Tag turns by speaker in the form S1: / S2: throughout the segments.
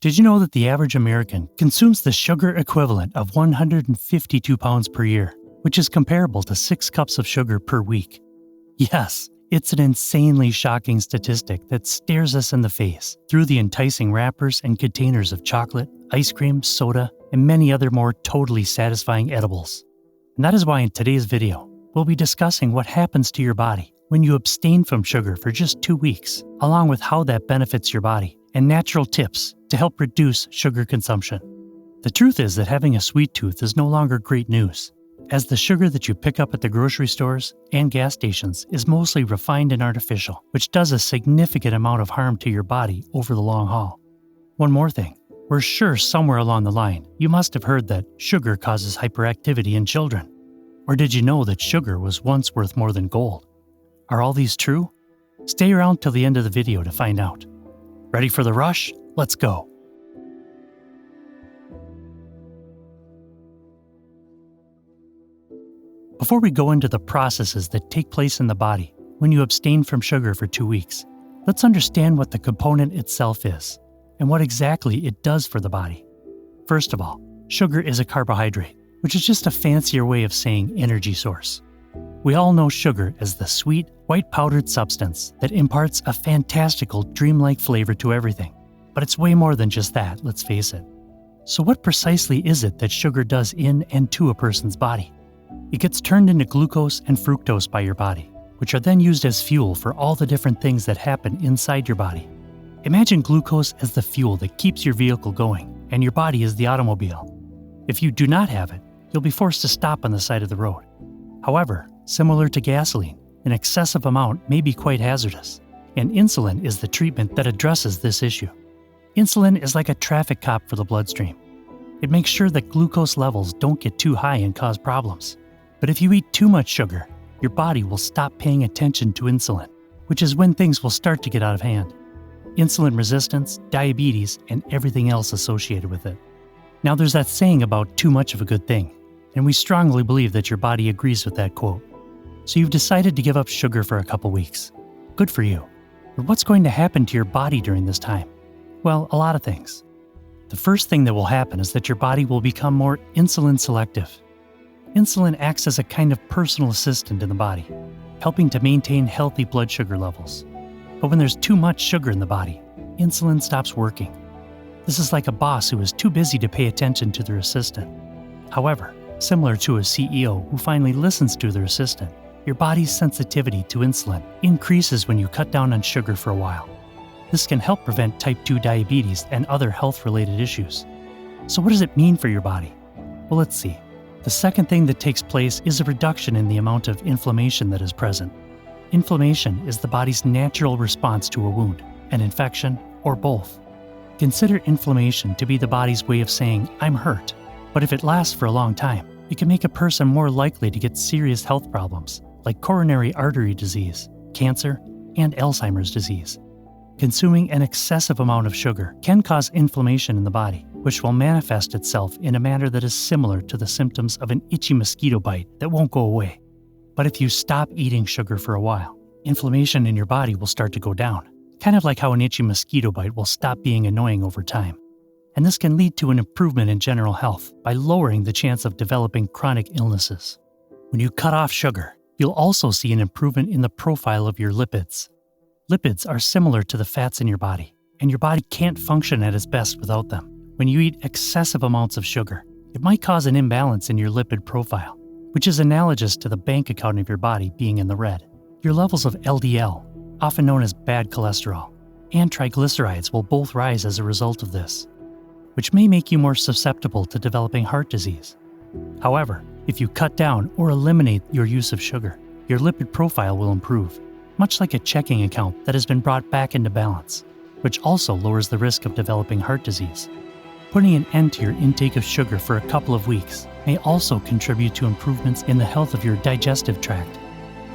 S1: Did you know that the average American consumes the sugar equivalent of 152 pounds per year, which is comparable to 6 cups of sugar per week? Yes, it's an insanely shocking statistic that stares us in the face through the enticing wrappers and containers of chocolate, ice cream, soda, and many other more totally satisfying edibles. And that is why in today's video, we'll be discussing what happens to your body when you abstain from sugar for just 2 weeks, along with how that benefits your body, and natural tips to help reduce sugar consumption. The truth is that having a sweet tooth is no longer great news, as the sugar that you pick up at the grocery stores and gas stations is mostly refined and artificial, which does a significant amount of harm to your body over the long haul. One more thing, we're sure somewhere along the line you must have heard that sugar causes hyperactivity in children. Or did you know that sugar was once worth more than gold? Are all these true? Stay around till the end of the video to find out. Ready for the rush? Let's go. Before we go into the processes that take place in the body when you abstain from sugar for 2 weeks, let's understand what the component itself is and what exactly it does for the body. First of all, sugar is a carbohydrate, which is just a fancier way of saying energy source. We all know sugar as the sweet, white powdered substance that imparts a fantastical, dreamlike flavor to everything. But it's way more than just that, let's face it. So what precisely is it that sugar does in and to a person's body? It gets turned into glucose and fructose by your body, which are then used as fuel for all the different things that happen inside your body. Imagine glucose as the fuel that keeps your vehicle going, and your body is the automobile. If you do not have it, you'll be forced to stop on the side of the road. However, similar to gasoline, an excessive amount may be quite hazardous, and insulin is the treatment that addresses this issue. Insulin is like a traffic cop for the bloodstream. It makes sure that glucose levels don't get too high and cause problems. But if you eat too much sugar, your body will stop paying attention to insulin, which is when things will start to get out of hand. Insulin resistance, diabetes, and everything else associated with it. Now there's that saying about too much of a good thing, and we strongly believe that your body agrees with that quote. So you've decided to give up sugar for a couple weeks. Good for you. But what's going to happen to your body during this time? Well, a lot of things. The first thing that will happen is that your body will become more insulin selective. Insulin acts as a kind of personal assistant in the body, helping to maintain healthy blood sugar levels. But when there's too much sugar in the body, insulin stops working. This is like a boss who is too busy to pay attention to their assistant. However, similar to a CEO who finally listens to their assistant, your body's sensitivity to insulin increases when you cut down on sugar for a while. This can help prevent type 2 diabetes and other health-related issues. So what does it mean for your body? Well, let's see. The second thing that takes place is a reduction in the amount of inflammation that is present. Inflammation is the body's natural response to a wound, an infection, or both. Consider inflammation to be the body's way of saying, I'm hurt. But if it lasts for a long time, it can make a person more likely to get serious health problems, like coronary artery disease, cancer, and Alzheimer's disease. Consuming an excessive amount of sugar can cause inflammation in the body, which will manifest itself in a manner that is similar to the symptoms of an itchy mosquito bite that won't go away. But if you stop eating sugar for a while, inflammation in your body will start to go down, kind of like how an itchy mosquito bite will stop being annoying over time. And this can lead to an improvement in general health by lowering the chance of developing chronic illnesses. When you cut off sugar, you'll also see an improvement in the profile of your lipids. Lipids are similar to the fats in your body, and your body can't function at its best without them. When you eat excessive amounts of sugar, it might cause an imbalance in your lipid profile, which is analogous to the bank account of your body being in the red. Your levels of LDL, often known as bad cholesterol, and triglycerides will both rise as a result of this, which may make you more susceptible to developing heart disease. However, if you cut down or eliminate your use of sugar, your lipid profile will improve, much like a checking account that has been brought back into balance, which also lowers the risk of developing heart disease. Putting an end to your intake of sugar for a couple of weeks may also contribute to improvements in the health of your digestive tract.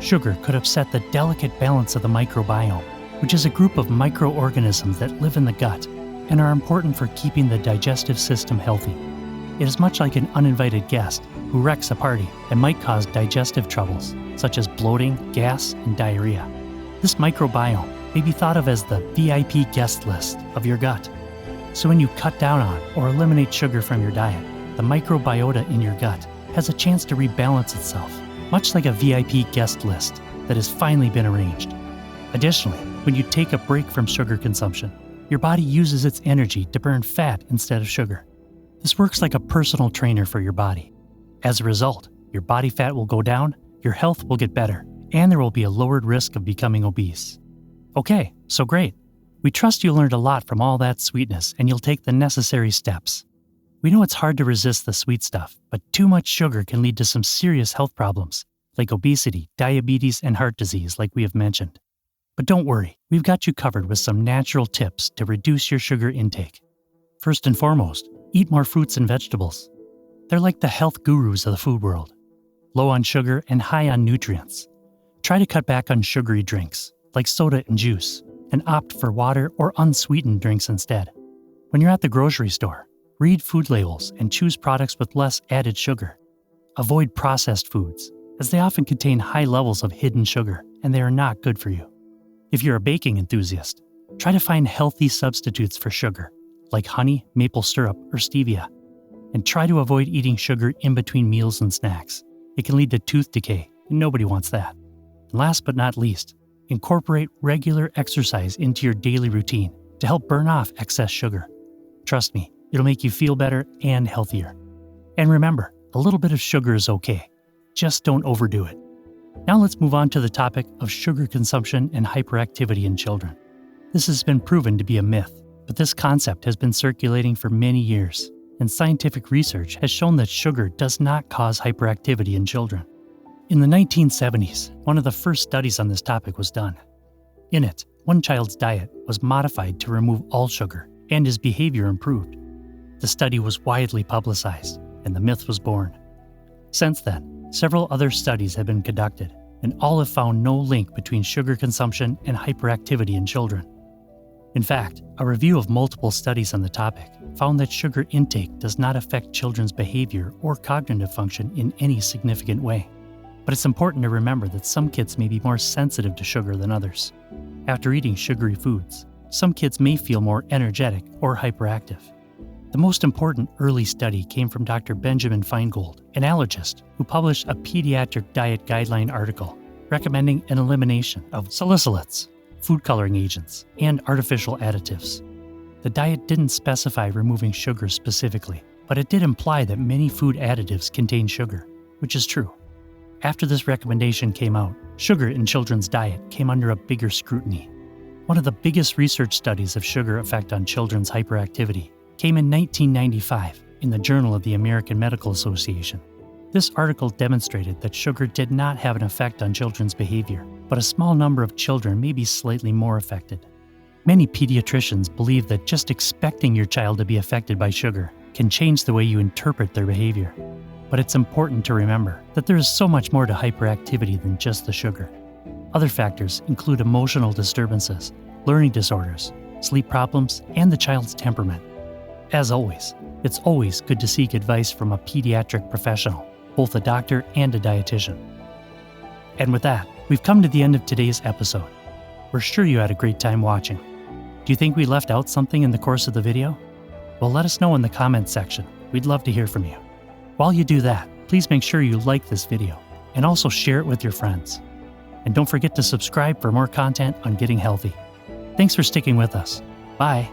S1: Sugar could upset the delicate balance of the microbiome, which is a group of microorganisms that live in the gut and are important for keeping the digestive system healthy. It is much like an uninvited guest who wrecks a party and might cause digestive troubles, such as bloating, gas, and diarrhea. This microbiome may be thought of as the VIP guest list of your gut. So when you cut down on or eliminate sugar from your diet, the microbiota in your gut has a chance to rebalance itself, much like a VIP guest list that has finally been arranged. Additionally, when you take a break from sugar consumption, your body uses its energy to burn fat instead of sugar. This works like a personal trainer for your body. As a result, your body fat will go down, your health will get better, and there will be a lowered risk of becoming obese. Okay, so great. We trust you learned a lot from all that sweetness and you'll take the necessary steps. We know it's hard to resist the sweet stuff, but too much sugar can lead to some serious health problems, like obesity, diabetes, and heart disease, like we have mentioned. But don't worry, we've got you covered with some natural tips to reduce your sugar intake. First and foremost, eat more fruits and vegetables. They're like the health gurus of the food world, low on sugar and high on nutrients. Try to cut back on sugary drinks, like soda and juice, and opt for water or unsweetened drinks instead. When you're at the grocery store, read food labels and choose products with less added sugar. Avoid processed foods, as they often contain high levels of hidden sugar, and they are not good for you. If you're a baking enthusiast, try to find healthy substitutes for sugar, like honey, maple syrup, or stevia. And try to avoid eating sugar in between meals and snacks. It can lead to tooth decay, and nobody wants that. And last but not least, incorporate regular exercise into your daily routine to help burn off excess sugar. Trust me, it'll make you feel better and healthier. And remember, a little bit of sugar is okay. Just don't overdo it. Now let's move on to the topic of sugar consumption and hyperactivity in children. This has been proven to be a myth, but this concept has been circulating for many years, and scientific research has shown that sugar does not cause hyperactivity in children. In the 1970s, one of the first studies on this topic was done. In it, one child's diet was modified to remove all sugar, and his behavior improved. The study was widely publicized, and the myth was born. Since then, several other studies have been conducted, and all have found no link between sugar consumption and hyperactivity in children. In fact, a review of multiple studies on the topic found that sugar intake does not affect children's behavior or cognitive function in any significant way. But it's important to remember that some kids may be more sensitive to sugar than others. After eating sugary foods, some kids may feel more energetic or hyperactive. The most important early study came from Dr. Benjamin Feingold, an allergist, who published a pediatric diet guideline article recommending an elimination of salicylates, food coloring agents, and artificial additives. The diet didn't specify removing sugar specifically, but it did imply that many food additives contain sugar, which is true. After this recommendation came out, sugar in children's diet came under a bigger scrutiny. One of the biggest research studies of sugar effect on children's hyperactivity came in 1995 in the Journal of the American Medical Association. This article demonstrated that sugar did not have an effect on children's behavior, but a small number of children may be slightly more affected. Many pediatricians believe that just expecting your child to be affected by sugar can change the way you interpret their behavior. But it's important to remember that there is so much more to hyperactivity than just the sugar. Other factors include emotional disturbances, learning disorders, sleep problems, and the child's temperament. As always, it's always good to seek advice from a pediatric professional, both a doctor and a dietitian. And with that, we've come to the end of today's episode. We're sure you had a great time watching. Do you think we left out something in the course of the video? Well, let us know in the comments section. We'd love to hear from you. While you do that, please make sure you like this video and also share it with your friends. And don't forget to subscribe for more content on getting healthy. Thanks for sticking with us. Bye.